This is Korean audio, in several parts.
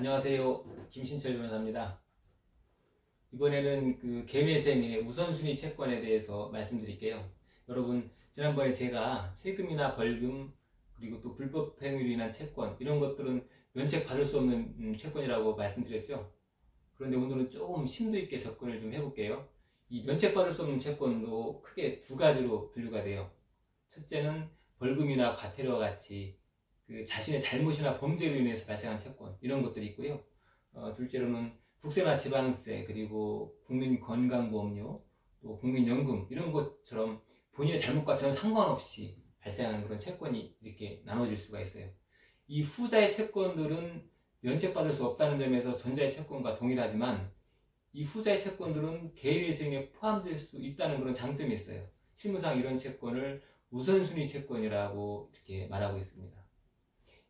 안녕하세요. 김신철 변호사입니다. 이번에는 개인회생의 우선순위 채권에 대해서 말씀드릴게요. 여러분, 지난번에 제가 세금이나 벌금, 그리고 또 불법 행위로 인한 채권, 이런 것들은 면책받을 수 없는 채권이라고 말씀드렸죠. 그런데 오늘은 조금 심도 있게 접근을 좀 해볼게요. 이 면책받을 수 없는 채권도 크게 두 가지로 분류가 돼요. 첫째는 벌금이나 과태료와 같이 자신의 잘못이나 범죄로 인해서 발생한 채권, 이런 것들이 있고요. 둘째로는 국세나 지방세, 그리고 국민건강보험료, 또 국민연금, 이런 것처럼 본인의 잘못과 전혀 상관없이 발생하는 그런 채권이 이렇게 나눠질 수가 있어요. 이 후자의 채권들은 면책받을 수 없다는 점에서 전자의 채권과 동일하지만, 이 후자의 채권들은 개인회생에 포함될 수 있다는 그런 장점이 있어요. 실무상 이런 채권을 우선순위 채권이라고 이렇게 말하고 있습니다.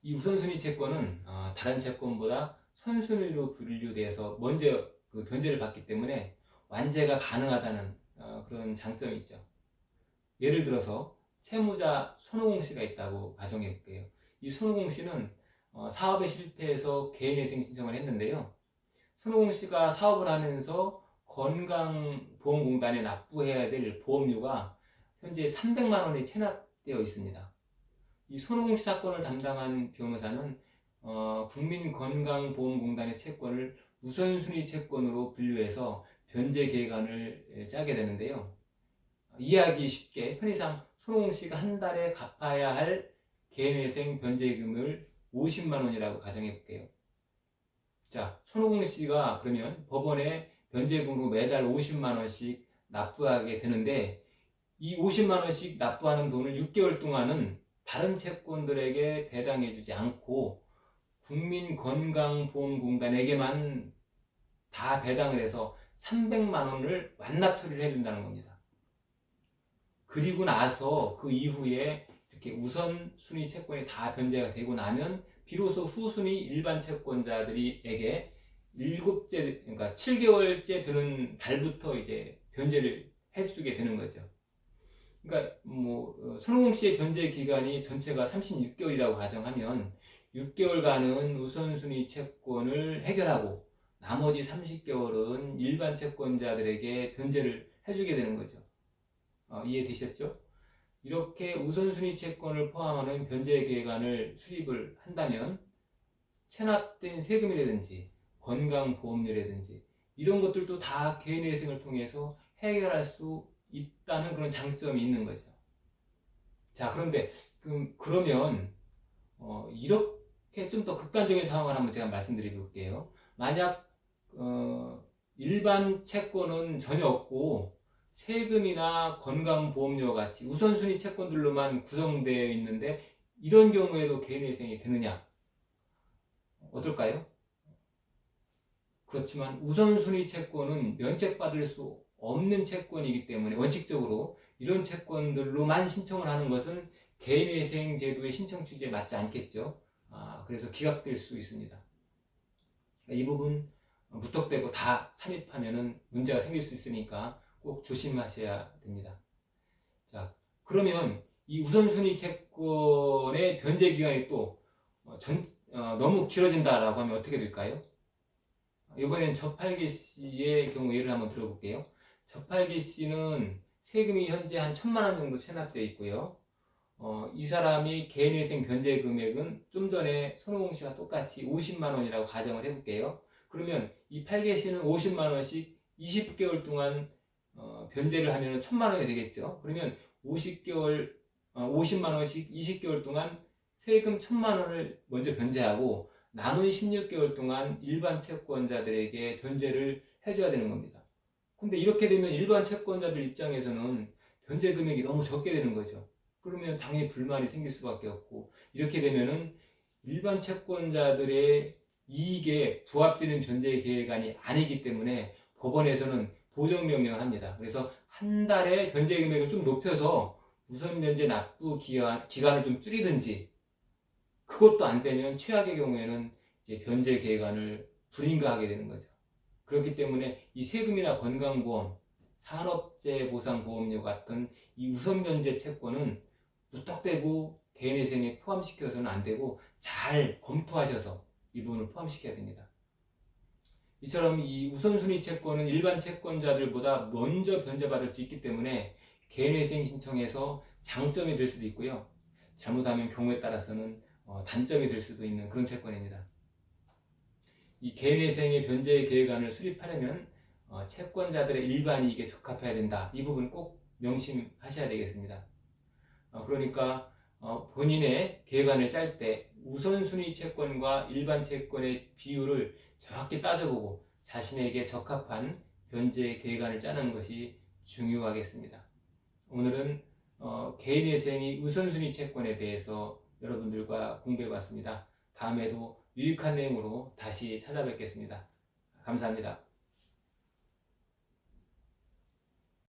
이 우선순위 채권은 다른 채권보다 선순위로 분류돼서 먼저 변제를 받기 때문에 완제가 가능하다는 그런 장점이 있죠. 예를 들어서 채무자 손오공 씨가 있다고 가정해 볼게요. 이 손오공 씨는 사업에 실패해서 개인회생 신청을 했는데요. 손오공 씨가 사업을 하면서 건강보험공단에 납부해야 될 보험료가 현재 300만 원이 체납되어 있습니다. 이 손오공 씨 사건을 담당한 변호사는 국민건강보험공단의 채권을 우선순위 채권으로 분류해서 변제 계획안을 짜게 되는데요. 이해하기 쉽게 편의상 손오공 씨가 한 달에 갚아야 할 개인회생 변제금을 50만 원이라고 가정해 볼게요. 자, 손오공 씨가 그러면 법원에 변제금으로 매달 50만 원씩 납부하게 되는데, 이 50만 원씩 납부하는 돈을 6개월 동안은 다른 채권들에게 배당해주지 않고 국민건강보험공단에게만 다 배당을 해서 300만 원을 완납 처리를 해준다는 겁니다. 그리고 나서 그 이후에 이렇게 우선순위 채권이 다 변제가 되고 나면 비로소 후순위 일반 채권자들에게 7개월째 되는 달부터 이제 변제를 해주게 되는 거죠. 그러니까 손오공 씨의 변제 기간이 전체가 36개월이라고 가정하면 6개월간은 우선순위 채권을 해결하고 나머지 30개월은 일반 채권자들에게 변제를 해주게 되는 거죠. 이해되셨죠? 이렇게 우선순위 채권을 포함하는 변제 계획안을 수립을 한다면 체납된 세금이라든지 건강보험료라든지 이런 것들도 다 개인회생을 통해서 해결할 수 있다는 그런 장점이 있는 거죠. 자, 그런데 그러면 이렇게 좀 더 극단적인 상황을 한번 제가 말씀드려 볼게요. 만약 일반 채권은 전혀 없고 세금이나 건강보험료 같이 우선순위 채권들로만 구성되어 있는데 이런 경우에도 개인회생이 되느냐? 어떨까요? 그렇지만 우선순위 채권은 면책받을 수 없는 채권이기 때문에 원칙적으로 이런 채권들로만 신청을 하는 것은 개인회생 제도의 신청 취지에 맞지 않겠죠. 그래서 기각될 수 있습니다. 이 부분 무턱대고 다 삽입하면 문제가 생길 수 있으니까 꼭 조심하셔야 됩니다. 자, 그러면 이 우선순위 채권의 변제 기간이 또 너무 길어진다라고 하면 어떻게 될까요? 이번엔 저팔계 씨의 경우 예를 한번 들어볼게요. 저팔계 씨는 세금이 현재 한 1,000만 원 정도 체납되어 있고요. 이 사람이 개인회생 변제 금액은 좀 전에 손오공 씨와 똑같이 50만 원이라고 가정을 해볼게요. 그러면 이 팔계 씨는 50만 원씩 20개월 동안 변제를 하면 1,000만 원이 되겠죠. 그러면 50만 원씩 20개월 동안 세금 1,000만 원을 먼저 변제하고 남은 16개월 동안 일반 채권자들에게 변제를 해줘야 되는 겁니다. 근데 이렇게 되면 일반 채권자들 입장에서는 변제 금액이 너무 적게 되는 거죠. 그러면 당연히 불만이 생길 수밖에 없고, 이렇게 되면은 일반 채권자들의 이익에 부합되는 변제 계획안이 아니기 때문에 법원에서는 보정명령을 합니다. 그래서 한 달에 변제 금액을 좀 높여서 우선 변제 납부 기간을 좀 줄이든지, 그것도 안 되면 최악의 경우에는 이제 변제 계획안을 불인가하게 되는 거죠. 그렇기 때문에 이 세금이나 건강보험, 산업재해보상보험료 같은 이 우선 변제 채권은 무턱대고 개인회생에 포함시켜서는 안 되고 잘 검토하셔서 이 부분을 포함시켜야 됩니다. 이처럼 이 우선순위 채권은 일반 채권자들보다 먼저 변제받을 수 있기 때문에 개인회생 신청에서 장점이 될 수도 있고요. 잘못하면 경우에 따라서는 단점이 될 수도 있는 그런 채권입니다. 이 개인회생의 변제 계획안을 수립하려면 채권자들의 일반 이익에 적합해야 된다. 이 부분 꼭 명심하셔야 되겠습니다. 그러니까 본인의 계획안을 짤 때 우선순위 채권과 일반 채권의 비율을 정확히 따져보고 자신에게 적합한 변제 계획안을 짜는 것이 중요하겠습니다. 오늘은 개인회생이 우선순위 채권에 대해서 여러분들과 공부해봤습니다. 다음에도 유익한 내용으로 다시 찾아뵙겠습니다. 감사합니다.